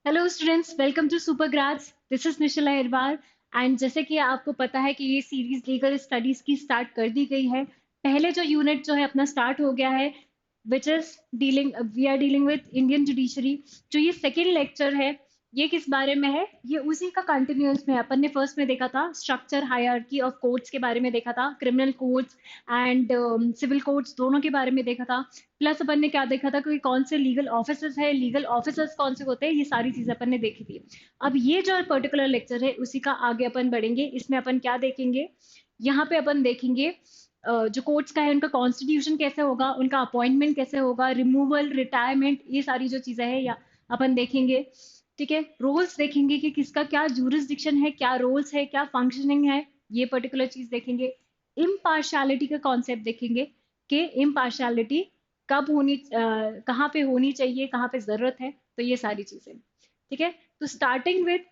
Hello students, welcome to Super Grads. This is Nishila Ahirwar. And जैसे कि आपको पता है कि ये सीरीज लीगल स्टडीज की स्टार्ट कर दी गई है। पहले जो यूनिट जो है अपना स्टार्ट हो गया है, which is dealing we are dealing with Indian judiciary. जो ये सेकेंड लेक्चर है, ये किस बारे में है? ये उसी का कंटिन्यूअस में अपन ने फर्स्ट में देखा था, स्ट्रक्चर हायरार्की ऑफ कोर्ट्स के बारे में देखा था, criminal courts and civil courts दोनों के बारे में देखा था। प्लस अपन ने क्या देखा था कि कौन से लीगल ऑफिसर्स है, लीगल ऑफिसर्स कौन से होते हैं, ये सारी चीजें अपन ने देखी थी। अब ये जो पर्टिकुलर लेक्चर है उसी का आगे अपन बढ़ेंगे। इसमें अपन क्या देखेंगे? यहाँ पे अपन देखेंगे जो कोर्ट्स का है उनका कॉन्स्टिट्यूशन कैसे होगा, उनका अपॉइंटमेंट कैसे होगा, रिमूवल, रिटायरमेंट, ये सारी जो चीजें हैं या अपन देखेंगे। ठीक है, रोल्स देखेंगे कि किसका क्या जूरिसडिक्शन है, क्या रोल्स है, क्या फंक्शनिंग है, ये पर्टिकुलर चीज देखेंगे। इम्पार्शियलिटी का कॉन्सेप्ट देखेंगे कि इम्पार्शियलिटी कब होनी, कहाँ पे होनी चाहिए, कहाँ पे जरूरत है, तो ये सारी चीजें। ठीक है, तो स्टार्टिंग विद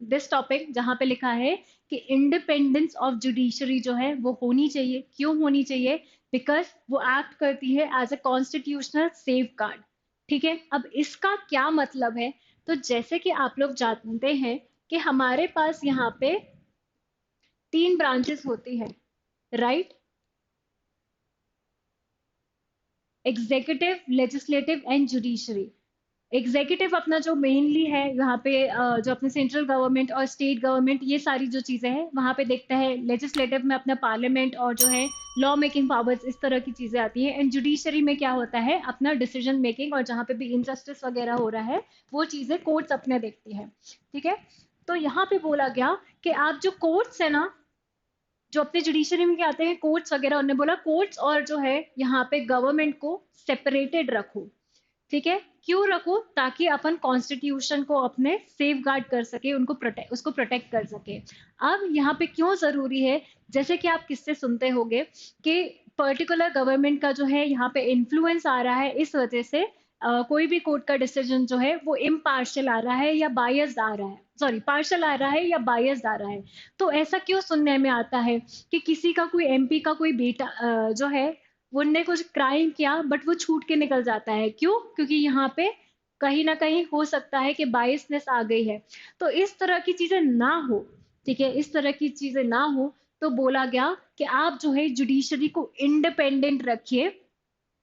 दिस टॉपिक जहाँ पे लिखा है कि इंडिपेंडेंस ऑफ जुडिशरी जो है वो होनी चाहिए। क्यों होनी चाहिए? बिकॉज वो एक्ट करती है as a constitutional safeguard. ठीक है, अब इसका क्या मतलब है? तो जैसे कि आप लोग जानते हैं कि हमारे पास यहाँ पे तीन ब्रांचेस होती है, right? Executive, legislative and judiciary. Executive अपना जो मेनली है यहाँ पे, जो अपने सेंट्रल गवर्नमेंट और स्टेट गवर्नमेंट, ये सारी जो चीजें हैं वहां पे देखता है। लेजिस्लेटिव में अपना पार्लियामेंट और जो है लॉ मेकिंग पावर्स, इस तरह की चीजें आती है। एंड जुडिशरी में क्या होता है? अपना डिसीजन मेकिंग, और जहाँ पे भी इनजस्टिस वगैरह हो रहा है वो चीजें कोर्ट्स अपने देखती है। ठीक है, तो यहाँ पे बोला गया कि आप जो कोर्ट्स है ना, जो अपने जुडिशरी में क्या आते हैं कोर्ट्स वगैरह, उन्होंने बोला कोर्ट्स और जो है यहाँ पे गवर्नमेंट को सेपरेटेड रखो। ठीक है, क्यों रखो? ताकि अपन कॉन्स्टिट्यूशन को अपने सेफ गार्ड कर सके, उनको प्रोटेक्ट, उसको प्रोटेक्ट कर सके। अब यहाँ पे क्यों जरूरी है? जैसे कि आप किससे सुनते होंगे कि पर्टिकुलर गवर्नमेंट का जो है यहाँ पे इन्फ्लुएंस आ रहा है, इस वजह से कोई भी कोर्ट का डिसीजन जो है वो इम्पार्शियल आ रहा है या बायस्ड आ रहा है, सॉरी पार्शियल आ रहा है या बायस्ड आ रहा है। तो ऐसा क्यों सुनने में आता है कि किसी का कोई एमपी का कोई बेटा जो है उनने कुछ क्राइम किया बट वो छूट के निकल जाता है? क्यों? क्योंकि यहाँ पे कहीं ना कहीं हो सकता है कि बायसनेस आ गई है। तो इस तरह की चीजें ना हो, ठीक है, इस तरह की चीजें ना हो, तो बोला गया कि आप जो है जुडिशरी को इंडिपेंडेंट रखिए।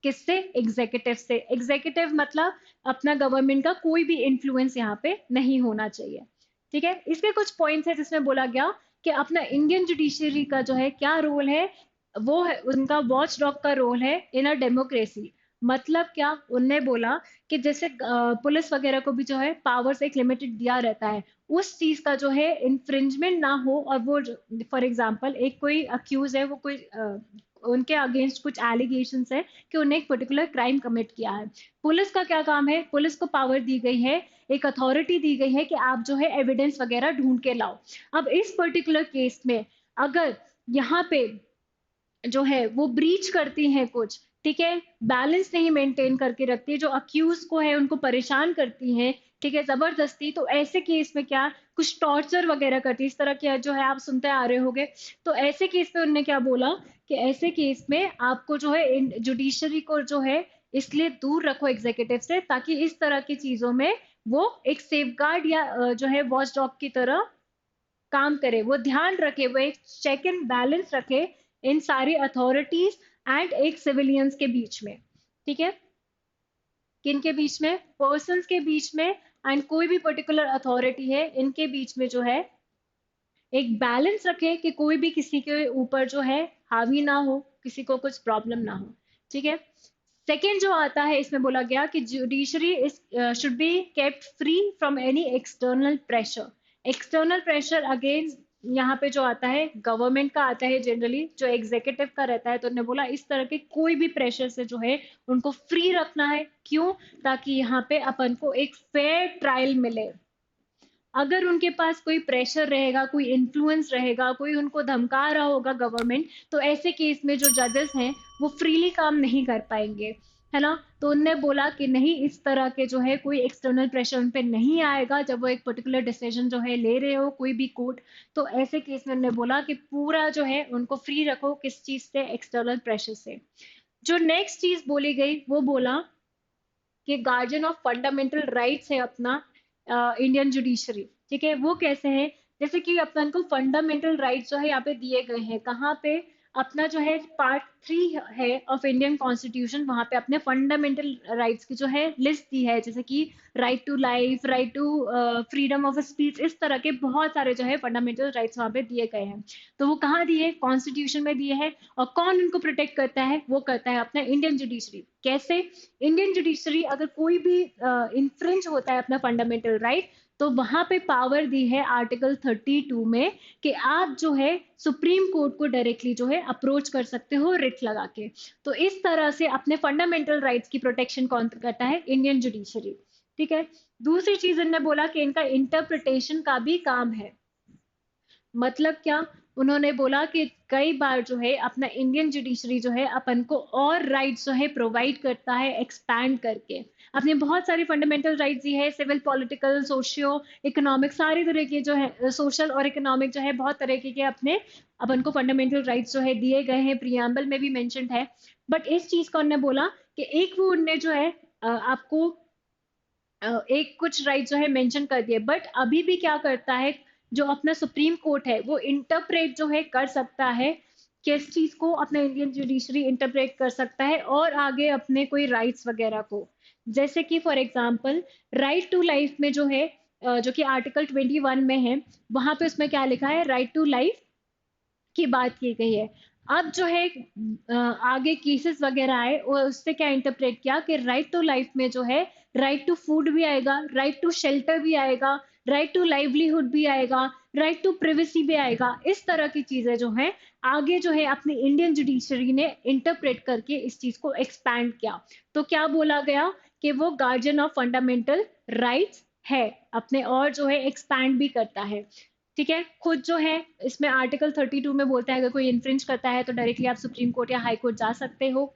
किससे? एग्जीक्यूटिव से। एग्जीक्यूटिव मतलब अपना गवर्नमेंट का कोई भी इन्फ्लुएंस यहाँ पे नहीं होना चाहिए। ठीक है, इसके कुछ पॉइंट्स है जिसमें बोला गया कि अपना इंडियन जुडिशरी का जो है क्या रोल है, वो है उनका वॉच डॉग का रोल है इन अ डेमोक्रेसी। मतलब क्या? उनने बोला कि जैसे पुलिस वगैरह को भी जो है पावर्स एक लिमिटेड दिया रहता है, उस चीज का जो है इन्फ्रिंजमेंट ना हो। और वो फॉर एग्जांपल एक कोई अक्यूज है, वो कोई उनके अगेंस्ट कुछ एलिगेशंस है कि उन्हें एक पर्टिकुलर क्राइम कमिट किया है। पुलिस का क्या काम है? पुलिस को पावर दी गई है, एक अथॉरिटी दी गई है कि आप जो है एविडेंस वगैरह ढूंढ के लाओ। अब इस पर्टिकुलर केस में अगर यहाँ पे जो है वो ब्रीच करती हैं कुछ, ठीक है, बैलेंस नहीं मेंटेन करके रखती है, जो अक्यूज को है उनको परेशान करती हैं, ठीक है, जबरदस्ती, तो ऐसे केस में क्या, कुछ टॉर्चर वगैरह करती है, इस तरह के जो है आप सुनते आ रहे होंगे। तो ऐसे केस में उन्होंने क्या बोला कि ऐसे केस में आपको जो है जुडिशरी को जो है इसलिए दूर रखो एग्जीक्यूटिव से, ताकि इस तरह की चीजों में वो एक सेफगार्ड या जो है वॉच डॉग की तरह काम करे, वो ध्यान रखे, वो एक चेक एंड बैलेंस रखे इन सारी अथॉरिटीज एंड एक सिविलियंस के बीच में। ठीक है, किन के बीच में? पर्सन्स के बीच में एंड कोई भी पर्टिकुलर अथॉरिटी है, इनके बीच में जो है एक बैलेंस रखे कि कोई भी किसी के ऊपर जो है हावी ना हो, किसी को कुछ प्रॉब्लम ना हो। ठीक है, सेकेंड जो आता है इसमें बोला गया कि judiciary is should be kept free from any external pressure. External pressure against यहाँ पे जो आता है गवर्नमेंट का आता है, जनरली जो एग्जीक्यूटिव का रहता है। तो उन्होंने बोला इस तरह के कोई भी प्रेशर से जो है उनको फ्री रखना है। क्यों? ताकि यहाँ पे अपन को एक फेयर ट्रायल मिले। अगर उनके पास कोई प्रेशर रहेगा, कोई इन्फ्लुएंस रहेगा, कोई उनको धमका रहा होगा गवर्नमेंट, तो ऐसे केस में जो जजेस हैं वो फ्रीली काम नहीं कर पाएंगे, है ना? तो उनने बोला कि नहीं, इस तरह के जो है कोई एक्सटर्नल प्रेशर उन पे नहीं आएगा जब वो एक पर्टिकुलर डिसीजन जो है ले रहे हो कोई भी कोर्ट। तो ऐसे केस में उन्होंने बोला कि पूरा जो है उनको फ्री रखो, किस चीज से? एक्सटर्नल प्रेशर से। जो नेक्स्ट चीज बोली गई वो बोला कि गार्जियन ऑफ फंडामेंटल राइट्स है अपना इंडियन जुडिशरी। ठीक है, वो कैसे है, जैसे कि अपन को फंडामेंटल राइट्स जो है यहाँ पे दिए गए हैं, कहाँ पे, अपना जो है पार्ट 3 है ऑफ इंडियन कॉन्स्टिट्यूशन, वहां पे अपने फंडामेंटल राइट्स की जो है लिस्ट दी है, जैसे कि right to life, right to freedom of speech, इस तरह के बहुत सारे जो है फंडामेंटल राइट्स वहां पे दिए गए हैं। तो वो कहाँ दिए, कॉन्स्टिट्यूशन में दिए हैं। और कौन उनको प्रोटेक्ट करता है, वो करता है अपना इंडियन जुडिशरी। कैसे, इंडियन जुडिशरी अगर कोई भी इन्फ्रिंज होता है अपना फंडामेंटल राइट, तो वहां पे पावर दी है आर्टिकल 32 में कि आप जो है सुप्रीम कोर्ट को डायरेक्टली जो है अप्रोच कर सकते हो रिट लगा के। तो इस तरह से अपने फंडामेंटल राइट्स की प्रोटेक्शन कौन करता है, इंडियन जुडिशरी। ठीक है, दूसरी चीज इन्होंने बोला कि इनका इंटरप्रिटेशन का भी काम है। मतलब क्या, उन्होंने बोला कि कई बार जो है अपना इंडियन जुडिशरी जो है अपन को और राइट्स जो है प्रोवाइड करता है एक्सपैंड करके। अपने बहुत सारी फंडामेंटल राइट्स दी है, सिविल, पॉलिटिकल, सोशियो इकोनॉमिक, सारी तरह के जो है सोशल और इकोनॉमिक जो है बहुत तरह के अपने अपन को फंडामेंटल राइट्स जो है दिए गए हैं, प्रियम्बल में भी मेंशन्ड है। बट इस चीज को उन्होंने बोला कि एक वो उनने जो है आपको एक कुछ राइट जो है मेंशन कर दिए, बट अभी भी क्या करता है, जो अपना सुप्रीम कोर्ट है वो इंटरप्रेट जो है कर सकता है, किस चीज को अपना इंडियन जुडिशरी इंटरप्रेट कर सकता है और आगे अपने कोई राइट्स वगैरह को। जैसे कि for example right to life में जो है जो कि आर्टिकल 21 में है, वहां पे उसमें क्या लिखा है, राइट टू लाइफ की बात की गई है। अब जो है आगे केसेस वगैरह आए और उससे क्या इंटरप्रेट किया कि राइट टू लाइफ में जो है राइट टू फूड भी आएगा, राइट टू शेल्टर भी आएगा, राइट टू लाइवलीहुड भी आएगा, राइट टू प्रिवेसी भी आएगा। इस तरह की चीजें जो है आगे जो है अपनी इंडियन जुडिशरी ने इंटरप्रेट करके इस चीज को एक्सपैंड किया। तो क्या बोला गया कि वो गार्जियन ऑफ फंडामेंटल राइट्स है अपने, और जो है एक्सपैंड भी करता है। ठीक है, खुद जो है इसमें आर्टिकल 32 में बोलता है अगर कोई इन्फ्रिंज करता है तो डायरेक्टली आप सुप्रीम कोर्ट या हाई कोर्ट जा सकते हो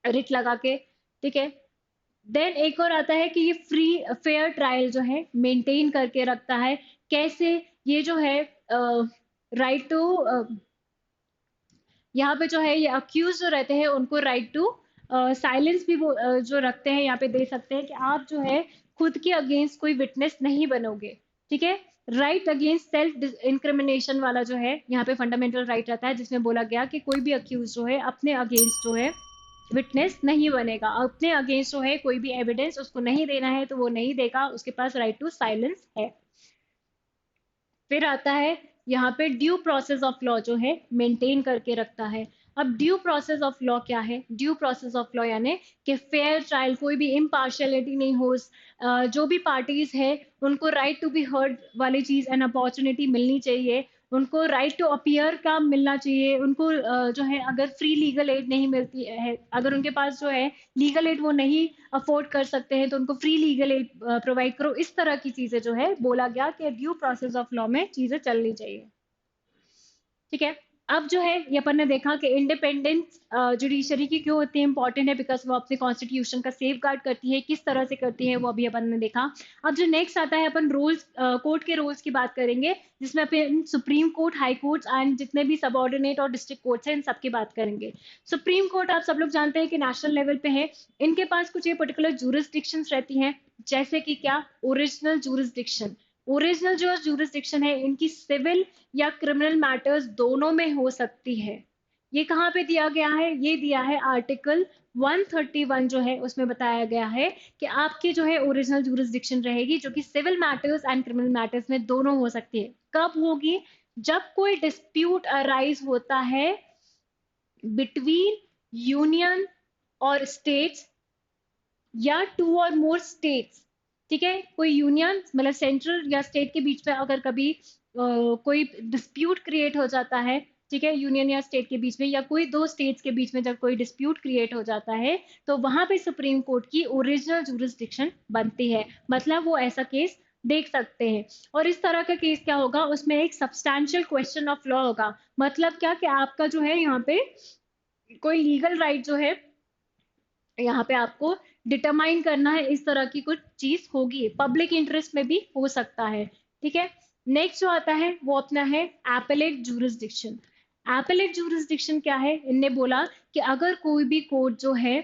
रिट लगा के। ठीक है, देन एक और आता है कि ये फ्री फेयर ट्रायल जो है मेंटेन करके रखता है। कैसे, ये जो है राइट टू यहाँ पे जो है ये अक्यूज जो रहते हैं उनको राइट टू साइलेंस भी वो जो रखते हैं यहाँ पे दे सकते हैं कि आप जो है खुद के अगेंस्ट कोई विटनेस नहीं बनोगे। ठीक है, राइट अगेंस्ट सेल्फ इंक्रिमिनेशन वाला जो है यहाँ पे फंडामेंटल राइट रहता है, जिसमें बोला गया कि कोई भी अक्यूज जो है अपने अगेंस्ट जो है विटनेस नहीं बनेगा, अपने अगेंस्ट जो है कोई भी एविडेंस उसको नहीं देना है तो वो नहीं देगा, उसके पास राइट टू साइलेंस है। फिर आता है यहाँ पे ड्यू प्रोसेस ऑफ लॉ जो है मेंटेन करके रखता है। अब ड्यू प्रोसेस ऑफ लॉ क्या है, ड्यू प्रोसेस ऑफ लॉ यानी कि फेयर ट्रायल, कोई भी इम्पार्शियलिटी नहीं हो, जो भी पार्टीज है उनको राइट टू बी हर्ड वाली चीज एंड अपॉर्चुनिटी मिलनी चाहिए, उनको राइट टू अपीयर का मिलना चाहिए, उनको जो है अगर फ्री लीगल एड नहीं मिलती है, अगर उनके पास जो है लीगल एड वो नहीं अफोर्ड कर सकते हैं तो उनको फ्री लीगल एड प्रोवाइड करो। इस तरह की चीजें जो है बोला गया कि ड्यू प्रोसेस ऑफ लॉ में चीजें चलनी चाहिए। ठीक है, अब जो है ये अपन ने देखा कि इंडिपेंडेंस जुडिशरी की क्यों इतनी इंपॉर्टेंट है, बिकॉज वो अपने कॉन्स्टिट्यूशन का सेफ गार्ड करती है, किस तरह से करती है वो अभी अपन ने देखा। अब जो नेक्स्ट आता है अपन रोल्स, कोर्ट के रोल्स की बात करेंगे, जिसमें अपन supreme court, high court and जितने भी सबऑर्डिनेट और डिस्ट्रिक्ट कोर्ट्स हैं इन सबकी बात करेंगे। सुप्रीम कोर्ट आप सब लोग जानते हैं कि नेशनल लेवल पे है, इनके पास कुछ ये पर्टिकुलर जूरिस्डिक्शंस रहती हैं, जैसे कि क्या, ओरिजिनल जूरिस्डिक्शन। ओरिजिनल जो जूरिस्डिक्शन है इनकी सिविल या क्रिमिनल मैटर्स दोनों में हो सकती है। ये कहाँ पे दिया गया है, ये दिया है आर्टिकल 131 जो है उसमें बताया गया है कि आपकी जो है ओरिजिनल जूरिस्डिक्शन रहेगी जो कि civil matters and criminal matters में दोनों हो सकती है। कब होगी, जब कोई डिस्प्यूट अराइज होता है बिटवीन यूनियन और स्टेट्स या टू और मोर स्टेट्स। ठीक है, कोई यूनियन मतलब सेंट्रल या स्टेट के बीच में अगर कभी कोई डिस्प्यूट क्रिएट हो जाता है, ठीक है, यूनियन या स्टेट के बीच में या कोई दो स्टेट्स के बीच में जब कोई डिस्प्यूट क्रिएट हो जाता है तो वहां पे सुप्रीम कोर्ट की ओरिजिनल जूरिस्डिक्शन बनती है, मतलब वो ऐसा केस देख सकते हैं। और इस तरह का केस क्या होगा, उसमें एक सब्सटैंशियल क्वेश्चन ऑफ लॉ होगा। मतलब क्या कि आपका जो है यहाँ पे कोई लीगल राइट जो है यहाँ पे आपको डिटरमाइन करना है, इस तरह की कुछ चीज होगी, पब्लिक इंटरेस्ट में भी हो सकता है। ठीक है, नेक्स्ट जो आता है वो अपना है एपेलेट जूरिस्डिक्शन। एपेलेट जूरिस्डिक्शन क्या है, इनने बोला कि अगर कोई भी कोर्ट जो है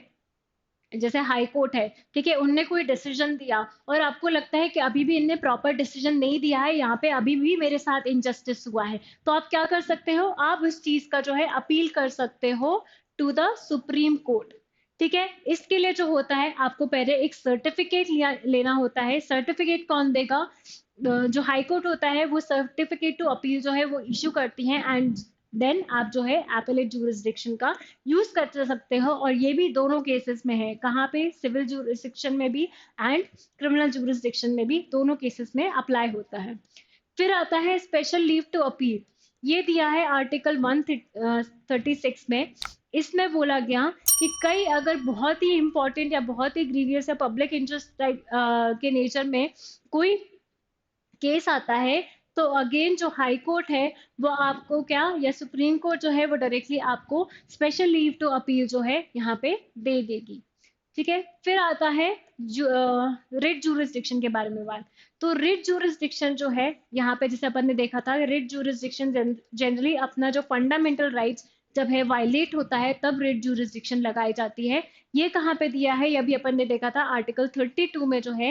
जैसे हाई कोर्ट है, ठीक है, उनने कोई डिसीजन दिया और आपको लगता है कि अभी भी इनने प्रॉपर डिसीजन नहीं दिया है, यहाँ पे अभी भी मेरे साथ इनजस्टिस हुआ है, तो आप क्या कर सकते हो, आप उस चीज का जो है अपील कर सकते हो टू द सुप्रीम कोर्ट। ठीक है, इसके लिए जो होता है आपको पहले एक सर्टिफिकेट लेना होता है। सर्टिफिकेट कौन देगा? जो हाई कोर्ट होता है वो सर्टिफिकेट टू अपील जो है वो इशू करती है, एंड देन आप जो है एपेलेट जुरिस्डिक्शन का यूज कर सकते हो। और ये भी दोनों केसेस में है, कहाँ पे? सिविल जुरिस्डिक्शन में भी एंड क्रिमिनल जुरिस्डिक्शन में भी, दोनों केसेस में अप्लाई होता है। फिर आता है स्पेशल लीव टू अपील। ये दिया है आर्टिकल 136 में। इसमें बोला गया कि कई अगर बहुत ही इंपॉर्टेंट या बहुत ही ग्रीवियस या पब्लिक इंटरेस्ट के नेचर में कोई केस आता है, तो अगेन जो हाई कोर्ट है वो आपको क्या, या सुप्रीम कोर्ट जो है वो डायरेक्टली आपको स्पेशल लीव टू अपील जो है यहाँ पे दे देगी। ठीक है, फिर आता है रिट जूरिस्डिक्शन के बारे में बात। तो रिट जूरिस्डिक्शन जो है यहाँ पे, जैसे अपन ने देखा था, रिट जूरिस्डिक्शन जनरली अपना जो फंडामेंटल राइट्स जब है वायलेट होता है तब रिट जूरिस्डिक्शन लगाई जाती है। ये कहाँ पे दिया है? ये अभी अपन ने देखा था आर्टिकल 32 में जो है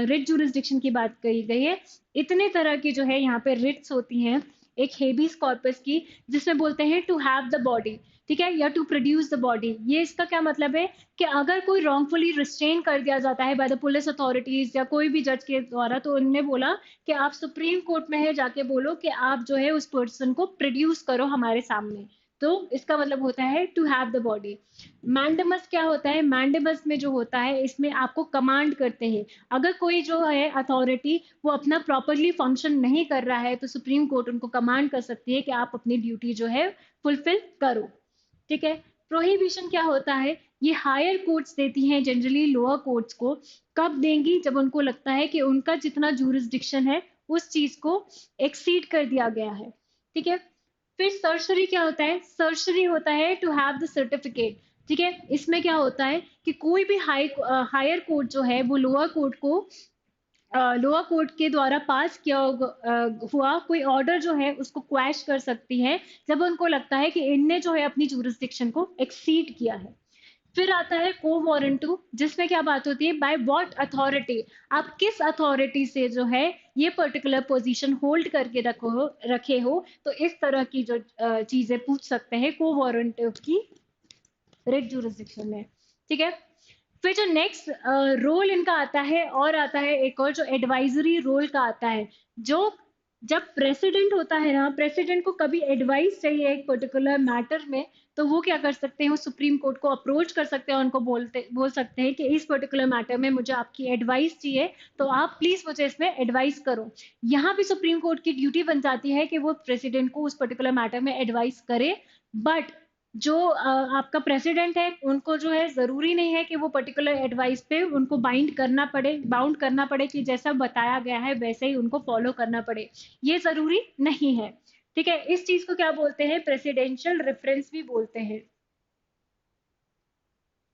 रिट जूरिस्डिक्शन की बात कही गई है। इतने तरह की जो है यहाँ पे रिट्स होती हैं। एक हेबिस कॉर्पस की, जिसमें बोलते हैं टू हैव द बॉडी, ठीक है, या टू प्रोड्यूस द बॉडी। ये इसका क्या मतलब है कि अगर कोई रॉन्गफुली रिस्ट्रेन कर दिया जाता है बाय द पुलिस अथॉरिटीज या कोई भी जज के द्वारा, तो उनने बोला कि आप सुप्रीम कोर्ट में है जाके बोलो कि आप जो है उस पर्सन को प्रोड्यूस करो हमारे सामने। तो इसका मतलब होता है to have the body. Mandamus क्या होता है? मैंडेमस में जो होता है इसमें आपको कमांड करते हैं। अगर कोई जो है अथॉरिटी वो अपना प्रॉपरली फंक्शन नहीं कर रहा है, तो सुप्रीम कोर्ट उनको कमांड कर सकती है कि आप अपनी ड्यूटी जो है फुलफिल करो। ठीक है, प्रोहिबिशन क्या होता है? ये हायर कोर्ट्स देती हैं जनरली लोअर कोर्ट्स को। कब देंगी? जब उनको लगता है कि उनका जितना जूरिस्डिक्शन है उस चीज को एक्सीड कर दिया गया है। ठीक है, फिर सर्शरी क्या होता है? सर्शरी होता है टू हैव द सर्टिफिकेट। ठीक है, इसमें क्या होता है कि कोई भी हायर कोर्ट जो है वो लोअर कोर्ट को, लोअर कोर्ट के द्वारा पास किया हुआ कोई ऑर्डर जो है उसको क्वैश कर सकती है, जब उनको लगता है कि इनने जो है अपनी जुरिस्डिक्शन को एक्सीड किया है। फिर आता है को वारंटू, जिसमें क्या बात होती है? बाय व्हाट अथॉरिटी, आप किस अथॉरिटी से जो है ये पर्टिकुलर पोजीशन होल्ड करके रखे हो, तो इस तरह की जो चीजें पूछ सकते हैं को वारंटू की रिट जुरिस्डिक्शन में। ठीक है, फिर जो नेक्स्ट रोल इनका आता है, और आता है एक और जो एडवाइजरी रोल का आता है। जो जब प्रेसिडेंट होता है ना, प्रेसिडेंट को कभी एडवाइस चाहिए एक पर्टिकुलर मैटर में, तो वो क्या कर सकते हैं? वो सुप्रीम कोर्ट को अप्रोच कर सकते हैं, उनको बोल सकते हैं कि इस पर्टिकुलर मैटर में मुझे आपकी एडवाइस चाहिए, तो आप प्लीज मुझे इसमें एडवाइस करो। यहाँ भी सुप्रीम कोर्ट की ड्यूटी बन जाती है कि वो प्रेसिडेंट को उस पर्टिकुलर मैटर में एडवाइस करे। बट जो आपका प्रेसिडेंट है उनको जो है जरूरी नहीं है कि वो पर्टिकुलर एडवाइस पे उनको बाउंड करना पड़े कि जैसा बताया गया है वैसे ही उनको फॉलो करना पड़े, ये जरूरी नहीं है। ठीक है, इस चीज को क्या बोलते हैं? प्रेसिडेंशियल रेफरेंस भी बोलते हैं,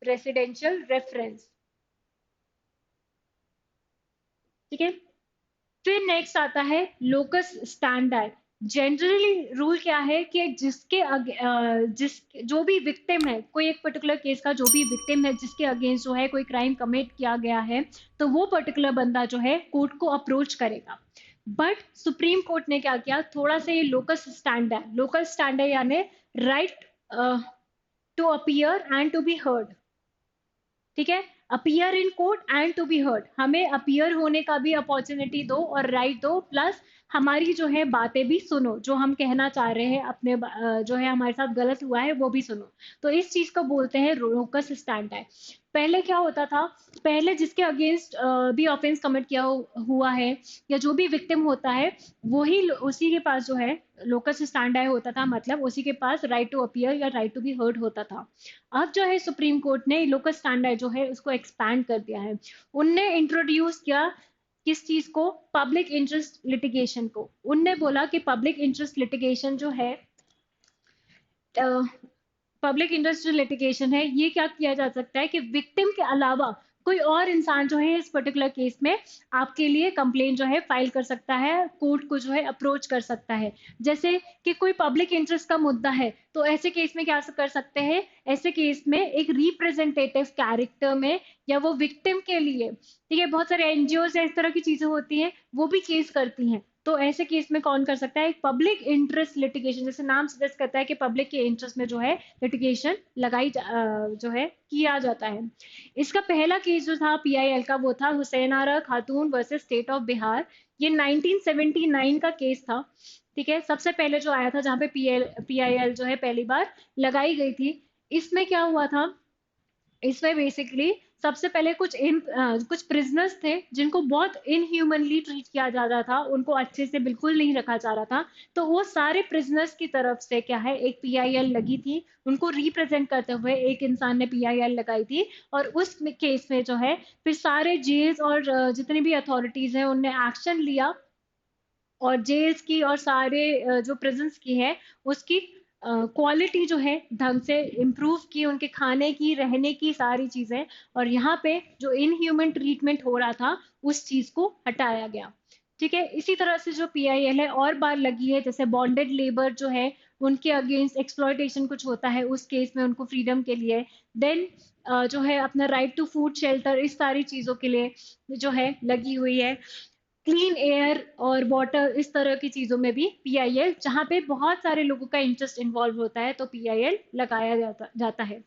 प्रेसिडेंशियल रेफरेंस। ठीक है, फिर नेक्स्ट आता है लोकस स्टैंडर्ड। जनरली रूल क्या है कि जिस जो भी विक्टिम है, कोई एक पर्टिकुलर केस का जो भी विक्टिम है जिसके अगेंस्ट जो है कोई क्राइम कमिट किया गया है, तो वो पर्टिकुलर बंदा जो है कोर्ट को अप्रोच करेगा। बट सुप्रीम कोर्ट ने क्या किया? थोड़ा सा ये लोकल स्टैंडर्ड यानी right to appear and to be heard. ठीक है, appear in court and to be heard, हमें अपीयर होने का भी अपॉर्चुनिटी दो और राइट दो, प्लस हमारी जो है बातें भी सुनो, जो हम कहना चाह रहे हैं अपने जो है हमारे साथ गलत हुआ है वो भी सुनो। तो इस चीज को बोलते हैं लोकस स्टैंडर्ड। पहले क्या होता था? पहले जिसके अगेंस्ट भी ऑफेंस कमिट हुआ है, या जो भी विक्टिम होता है, वही उसी के पास जो है लोकस स्टैंडर्ड होता था, मतलब उसी के पास राइट टू अपीयर या राइट टू बी हर्ड होता था। अब जो है सुप्रीम कोर्ट ने लोकस स्टैंडर्ड जो है उसको एक्सपैंड कर दिया है। उनने इंट्रोड्यूस किया किस चीज को? पब्लिक इंटरेस्ट लिटिगेशन को। उनने बोला कि पब्लिक इंटरेस्ट लिटिगेशन जो है, पब्लिक इंटरेस्ट लिटिगेशन है, ये क्या किया जा सकता है कि विक्टिम के अलावा कोई और इंसान जो है इस पर्टिकुलर केस में आपके लिए कंप्लेंट जो है फाइल कर सकता है, कोर्ट को जो है अप्रोच कर सकता है। जैसे कि कोई पब्लिक इंटरेस्ट का मुद्दा है, तो ऐसे केस में क्या कर सकते हैं, ऐसे केस में एक रिप्रेजेंटेटिव कैरेक्टर में या वो विक्टिम के लिए, ठीक है, बहुत सारे एनजीओ या इस तरह की चीजें होती हैं, वो भी केस करती हैं। तो ऐसे केस में कौन कर सकता है, एक पब्लिक इंटरेस्ट लिटिगेशन, जैसे नाम सजेस्ट करता है कि पब्लिक के इंटरेस्ट में जो है लिटिगेशन जो है किया जाता है। इसका पहला केस जो था पीआईएल का, वो था हुसैन आरा खातून वर्सेस स्टेट ऑफ बिहार। ये 1979 का केस था, ठीक है, सबसे पहले जो आया था जहां पे पीआईएल जो है पहली बार लगाई गई थी। इसमें क्या हुआ था, इसमें बेसिकली सबसे पहले कुछ प्रिजनर्स थे जिनको बहुत इनह्यूमनली ट्रीट किया जा रहा था, उनको अच्छे से बिल्कुल नहीं रखा जा रहा था। तो वो सारे प्रिजनर्स की तरफ से क्या है, एक पीआईएल लगी थी, उनको रिप्रेजेंट करते हुए एक इंसान ने पीआईएल लगाई थी। और उस केस में जो है फिर सारे जेल्स और जितनी भी अथॉरिटीज हैं उनने एक्शन लिया, और जेल्स की और सारे जो प्रिजन्स की है उसकी क्वालिटी जो है ढंग से इम्प्रूव की, उनके खाने की, रहने की, सारी चीजें। और यहाँ पे जो इनह्यूमन ट्रीटमेंट हो रहा था उस चीज को हटाया गया, ठीक है। इसी तरह से जो पीआईएल है और बार लगी है, जैसे बॉन्डेड लेबर जो है उनके अगेंस्ट एक्सप्लॉयटेशन कुछ होता है, उस केस में उनको फ्रीडम के लिए। देन जो है अपना राइट टू फूड शेल्टर, इस सारी चीजों के लिए जो है लगी हुई है। क्लीन एयर और वाटर, इस तरह की चीजों में भी पीआईएल, जहां पे बहुत सारे लोगों का इंटरेस्ट इन्वॉल्व होता है, तो पीआईएल लगाया जाता है।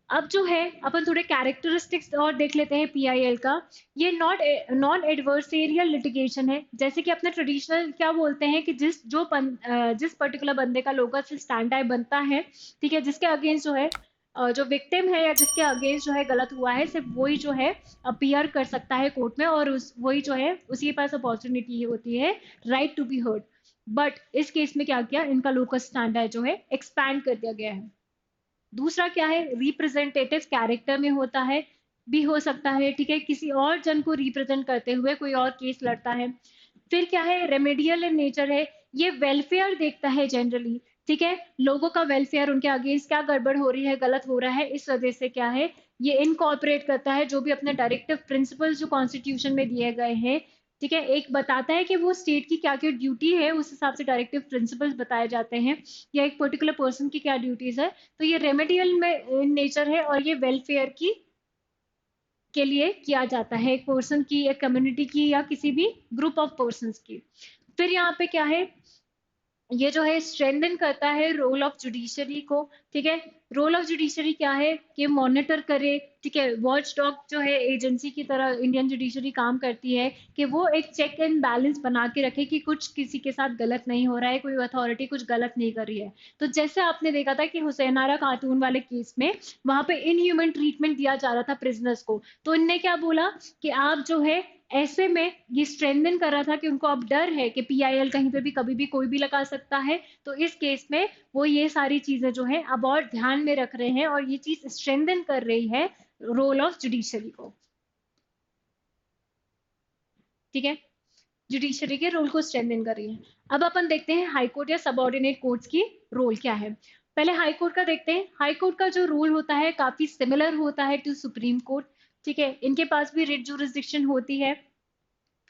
अब जो है अपन थोड़े कैरेक्टरिस्टिक्स और देख लेते हैं पीआईएल का। ये नॉन एडवर्सेरियल लिटिगेशन है, जैसे कि अपने ट्रेडिशनल क्या बोलते हैं कि जिस पर्टिकुलर बंदे का लोकल से स्टैंड आय बनता है, ठीक है, जिसके अगेंस्ट जो है जो विक्टिम है या जिसके अगेंस्ट जो है गलत हुआ है, सिर्फ वही जो है अपीयर कर सकता है कोर्ट में, और उस वही जो है उसी के पास अपॉर्चुनिटी होती है right to be heard. But इस केस में क्या किया, इनका लोकल स्टैंड आय जो है एक्सपैंड कर दिया गया है। दूसरा क्या है, रिप्रेजेंटेटिव कैरेक्टर में होता है, भी हो सकता है, ठीक है, किसी और जन को रिप्रेजेंट करते हुए कोई और केस लड़ता है। फिर क्या है, रेमेडियल इन नेचर है, ये वेलफेयर देखता है जनरली, ठीक है, लोगों का वेलफेयर, उनके अगेंस्ट क्या गड़बड़ हो रही है, गलत हो रहा है, इस वजह से क्या है, ये इनकॉर्पोरेट करता है जो भी अपने डायरेक्टिव प्रिंसिपल्स जो कॉन्स्टिट्यूशन में दिए गए हैं, ठीक है, एक बताता है कि वो स्टेट की क्या क्या ड्यूटी है, उस हिसाब से डायरेक्टिव प्रिंसिपल्स बताए जाते हैं, या एक पर्टिकुलर पर्सन की क्या ड्यूटीज है। तो ये रेमेडियल में नेचर है, और ये वेलफेयर की के लिए किया जाता है, एक पर्सन की, एक कम्युनिटी की, या किसी भी ग्रुप ऑफ पर्संस की। फिर यहाँ पे क्या है, ये जो है स्ट्रेंथन करता है रोल ऑफ जुडिशरी को, ठीक है। रोल ऑफ जुडिशरी क्या है, कि मॉनिटर करे, ठीक है, वॉच डॉग जो है एजेंसी की तरह इंडियन जुडिशरी काम करती है, कि वो एक चेक एंड बैलेंस बना के रखे कि कुछ किसी के साथ गलत नहीं हो रहा है, कोई अथॉरिटी कुछ गलत नहीं कर रही है। तो जैसे आपने देखा था कि हुसैन आरा खातून वाले केस में वहां पे इनह्यूमन ट्रीटमेंट दिया जा रहा था प्रिजनर्स को, तो इनने क्या बोला कि आप जो है ऐसे में ये स्ट्रेंथन कर रहा था कि उनको अब डर है कि पीआईएल कहीं पे भी कभी भी कोई भी लगा सकता है। तो इस केस में वो ये सारी चीजें जो है अब और ध्यान में रख रहे हैं, और ये चीज स्ट्रेंथन कर रही है रोल ऑफ जुडिशरी को, ठीक है, जुडिशरी के रोल को स्ट्रेंथन कर रही है। अब अपन देखते हैं हाई कोर्ट या सबऑर्डिनेट कोर्ट्स की रोल क्या है। पहले हाई कोर्ट का देखते हैं। हाई कोर्ट का जो रोल होता है काफी सिमिलर होता है टू सुप्रीम कोर्ट, ठीक है, इनके पास भी रिट जुरिस्डिक्शन होती है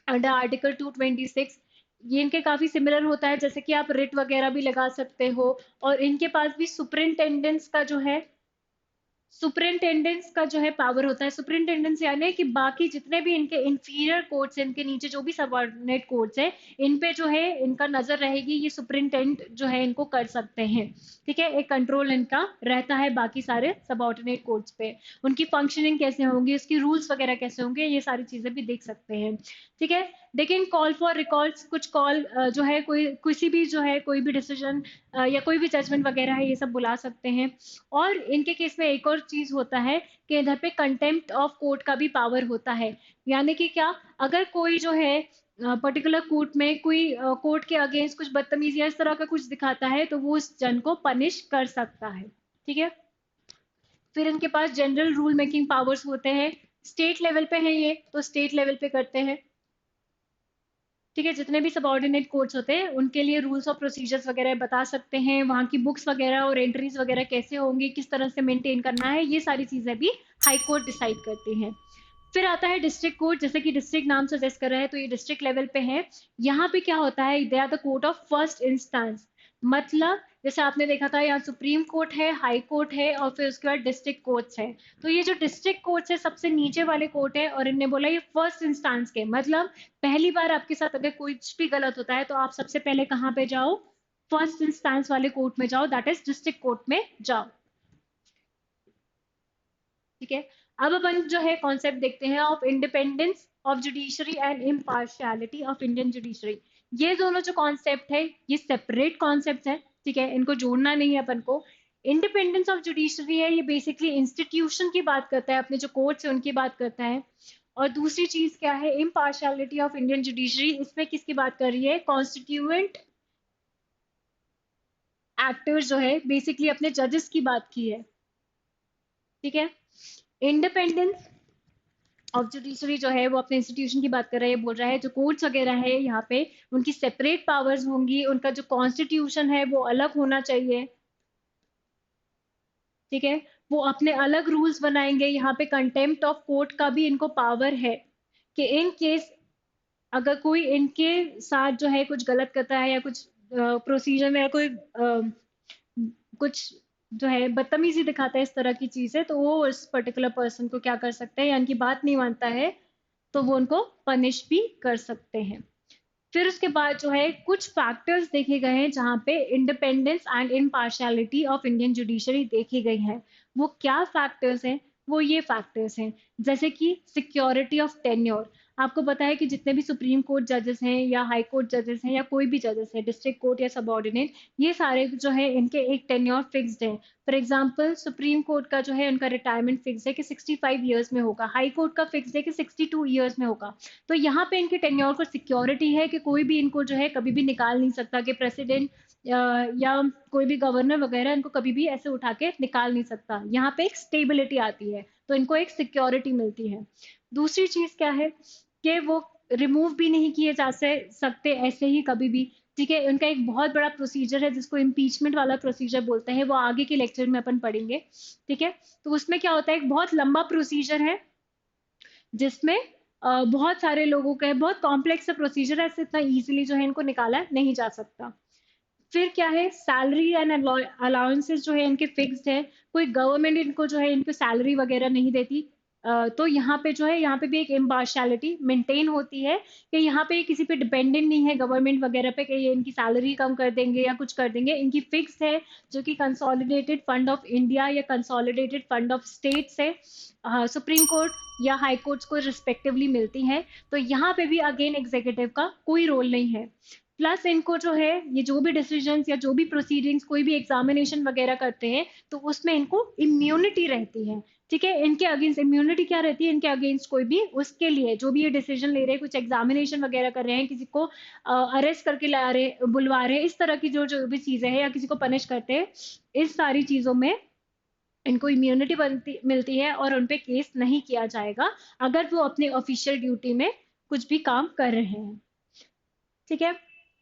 अंडर आर्टिकल 226। ये इनके काफी सिमिलर होता है, जैसे कि आप रिट वगैरह भी लगा सकते हो। और इनके पास भी सुपरिंटेंडेंस का जो है, सुपरिंटेंडेंस का जो है पावर होता है। सुपरिंटेंडेंस यानी कि बाकी जितने भी इनके इंफीरियर कोर्ट्स हैं, इनके नीचे जो भी सबऑर्डिनेट कोर्ट्स हैं, इन पे जो है इनका नजर रहेगी, ये सुपरिंटेंडेंट जो है इनको कर सकते हैं, ठीक है, एक कंट्रोल इनका रहता है बाकी सारे सबऑर्डिनेट कोर्ट्स पे। उनकी फंक्शनिंग कैसे होंगी, उसकी रूल्स वगैरह कैसे होंगे, ये सारी चीजें भी देख सकते हैं, ठीक है। लेकिन कॉल फॉर रिकॉर्ड्स, कुछ कॉल जो है कोई किसी भी जो है कोई भी डिसीजन या कोई भी जजमेंट वगैरह है, ये सब बुला सकते हैं। और इनके केस में एक और चीज होता है कि इधर पे कंटेम्प्ट ऑफ कोर्ट का भी पावर होता है। यानी कि क्या, अगर कोई जो है पर्टिकुलर कोर्ट में कोई कोर्ट के अगेंस्ट कुछ बदतमीजी या इस तरह का कुछ दिखाता है, तो वो उस जन को पनिश कर सकता है, ठीक है। फिर इनके पास जनरल रूल मेकिंग पावर्स होते हैं। स्टेट लेवल पे है ये, तो स्टेट लेवल पे करते हैं। ठीक है, जितने भी सबऑर्डिनेट कोर्ट्स होते हैं उनके लिए रूल्स और प्रोसीजर्स वगैरह बता सकते हैं, वहाँ की बुक्स वगैरह और एंट्रीज वगैरह कैसे होंगी, किस तरह से मेंटेन करना है, ये सारी चीजें भी हाई कोर्ट डिसाइड करती हैं। फिर आता है डिस्ट्रिक्ट कोर्ट, जैसे कि डिस्ट्रिक्ट नाम सजेस्ट कर रहा है तो ये डिस्ट्रिक्ट लेवल पे है। यहाँ पे क्या होता है, they are the court of first instance. मतलब जैसे आपने देखा था यहाँ सुप्रीम कोर्ट है, हाई कोर्ट है और फिर उसके बाद डिस्ट्रिक्ट कोर्ट्स है। तो ये जो डिस्ट्रिक्ट कोर्ट्स है सबसे नीचे वाले कोर्ट है, और इनने बोला ये फर्स्ट इंस्टेंस के, मतलब पहली बार आपके साथ अगर कुछ भी गलत होता है तो आप सबसे पहले कहाँ पे जाओ, फर्स्ट इंस्टेंस वाले कोर्ट में जाओ, दैट इज डिस्ट्रिक्ट कोर्ट में जाओ। ठीक है, अब अपन जो है कॉन्सेप्ट देखते हैं of independence of judiciary and impartiality of Indian judiciary. ये दोनों जो कॉन्सेप्ट है ये सेपरेट कॉन्सेप्ट है, ठीक है, इनको जोड़ना नहीं है अपन को। इंडिपेंडेंस ऑफ जुडिशरी है, ये बेसिकली इंस्टीट्यूशन की बात करता है, अपने जो कोर्ट्स है उनकी बात करता है। और दूसरी चीज क्या है, इम्पार्शियलिटी ऑफ इंडियन जुडिशरी, इसमें किसकी बात कर रही है, कॉन्स्टिट्यूएंट एक्टर्स जो है बेसिकली अपने जजेस की बात की है। ठीक है, इंडिपेंडेंस ऑफ जुडिशरी जो है वो अपने इंस्टीट्यूशन की बात कर रहा है, बोल रहा है जो कोर्ट्स वगैरह है यहाँ पे उनकी सेपरेट पावर्स होंगी, उनका जो कॉन्स्टिट्यूशन है वो अलग होना चाहिए। ठीक है, वो अपने अलग रूल्स बनाएंगे। यहाँ पे कंटेम्प्ट ऑफ कोर्ट का भी इनको पावर है कि इन केस अगर कोई इनके साथ जो है कुछ गलत करता है या कुछ प्रोसीजर में या कोई कुछ जो है बदतमीजी दिखाता है, इस तरह की चीजें, तो वो उस पर्टिकुलर पर्सन को क्या कर सकते हैं, या उनकी बात नहीं मानता है तो वो उनको पनिश भी कर सकते हैं। फिर उसके बाद जो है कुछ फैक्टर्स देखे गए हैं जहाँ पे independence and impartiality of Indian judiciary देखी गई है। वो क्या फैक्टर्स हैं, वो ये फैक्टर्स हैं, जैसे कि सिक्योरिटी ऑफ टेन्योर। आपको पता है कि जितने भी सुप्रीम कोर्ट जजेस हैं या हाई कोर्ट जजेस हैं या कोई भी जजेस है, डिस्ट्रिक्ट कोर्ट या सबऑर्डिनेट, ये सारे जो है इनके एक टेन्योर फिक्स्ड है। फॉर एग्जाम्पल सुप्रीम कोर्ट का जो है उनका रिटायरमेंट फिक्स है कि 65 ईयर्स में होगा, हाई कोर्ट का फिक्स है कि 62 ईयर्स में होगा। तो यहाँ पे इनके टेन्योर को सिक्योरिटी है कि कोई भी इनको जो है कभी भी निकाल नहीं सकता, कि प्रेसिडेंट या कोई भी गवर्नर वगैरह इनको कभी भी ऐसे उठा के निकाल नहीं सकता। यहाँ पे एक स्टेबिलिटी आती है, तो इनको एक सिक्योरिटी मिलती है। दूसरी चीज क्या है कि वो रिमूव भी नहीं किए जा सकते ऐसे ही कभी भी। ठीक है, उनका एक बहुत बड़ा प्रोसीजर है जिसको इम्पीचमेंट वाला प्रोसीजर बोलते हैं, वो आगे के लेक्चर में अपन पढ़ेंगे। ठीक है, तो उसमें क्या होता है, एक बहुत लंबा प्रोसीजर है जिसमें बहुत सारे लोगों का है, बहुत कॉम्प्लेक्स प्रोसीजर है, ऐसे इतना इजीली जो है इनको निकाला नहीं जा सकता। फिर क्या है, सैलरी एंड अलाउंसेस जो है इनके फिक्स्ड है, कोई गवर्नमेंट इनको जो है इनको सैलरी वगैरह नहीं देती। तो यहाँ पे जो है यहाँ पे भी एक इम्पार्शियलिटी मेंटेन होती है कि यहाँ पे किसी पे डिपेंडेंट नहीं है गवर्नमेंट वगैरह पे कि ये इनकी सैलरी कम कर देंगे या कुछ कर देंगे, इनकी फिक्स है, जो कि कंसोलिडेटेड फंड ऑफ इंडिया या कंसोलिडेटेड फंड ऑफ स्टेट्स है, सुप्रीम कोर्ट या हाई कोर्ट्स को रिस्पेक्टिवली मिलती हैं। तो यहाँ पे भी अगेन एग्जीक्यूटिव का कोई रोल नहीं है। प्लस इनको जो है ये जो भी डिसीजंस या जो भी प्रोसीडिंग्स, कोई भी एग्जामिनेशन वगैरह करते हैं तो उसमें इनको इम्यूनिटी रहती है। ठीक है, इनके अगेंस्ट इम्यूनिटी क्या रहती है, इनके अगेंस्ट कोई भी उसके लिए जो भी ये डिसीजन ले रहे हैं, कुछ एग्जामिनेशन वगैरह कर रहे हैं, किसी को अरेस्ट करके ला रहे बुलवा रहे हैं, इस तरह की जो जो भी चीजें हैं, या किसी को पनिश करते हैं, इस सारी चीजों में इनको इम्यूनिटी बनती मिलती है और उन पे केस नहीं किया जाएगा अगर वो अपने ऑफिशियल ड्यूटी में कुछ भी काम कर रहे हैं। ठीक है,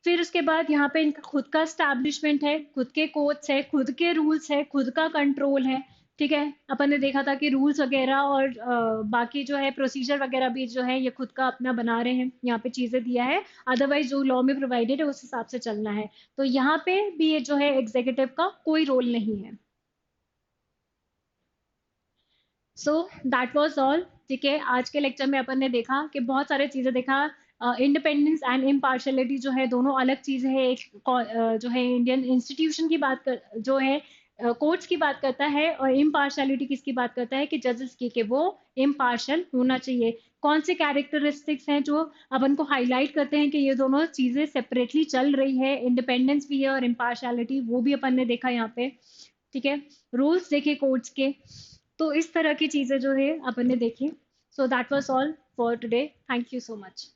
फिर उसके बाद यहाँ पे इनका खुद का स्टैब्लिशमेंट है, खुद के कोर्ट्स है, खुद के रूल्स है, खुद का कंट्रोल है। ठीक है, अपन ने देखा था कि रूल्स वगैरह और बाकी जो है प्रोसीजर वगैरह भी जो है ये खुद का अपना बना रहे हैं, यहाँ पे चीजें दिया है, अदरवाइज जो लॉ में प्रोवाइडेड है उस हिसाब से चलना है। तो यहाँ पे भी ये जो है एग्जीक्यूटिव का कोई रोल नहीं है। So that was all. ठीक है, आज के लेक्चर में अपन ने देखा कि बहुत सारे चीजें देखा, इंडिपेंडेंस एंड इम्पार्शलिटी जो है दोनों अलग चीजें हैं। एक जो है इंडियन इंस्टीट्यूशन की बात कर जो है कोर्ट्स की बात करता है, और इम्पार्शलिटी किसकी बात करता है कि जजेस की, कि वो इम्पार्शल होना चाहिए। कौन से कैरेक्टरिस्टिक्स हैं जो अपन को हाईलाइट करते हैं कि ये दोनों चीजें सेपरेटली चल रही है, इंडिपेंडेंस भी है और इम्पार्शलिटी, वो भी अपन ने देखा यहाँ पे। ठीक है, रूल्स देखे कोर्ट्स के। तो इस तरह की चीजें जो है अपन ने देखी। So that was all for today, thank you so much.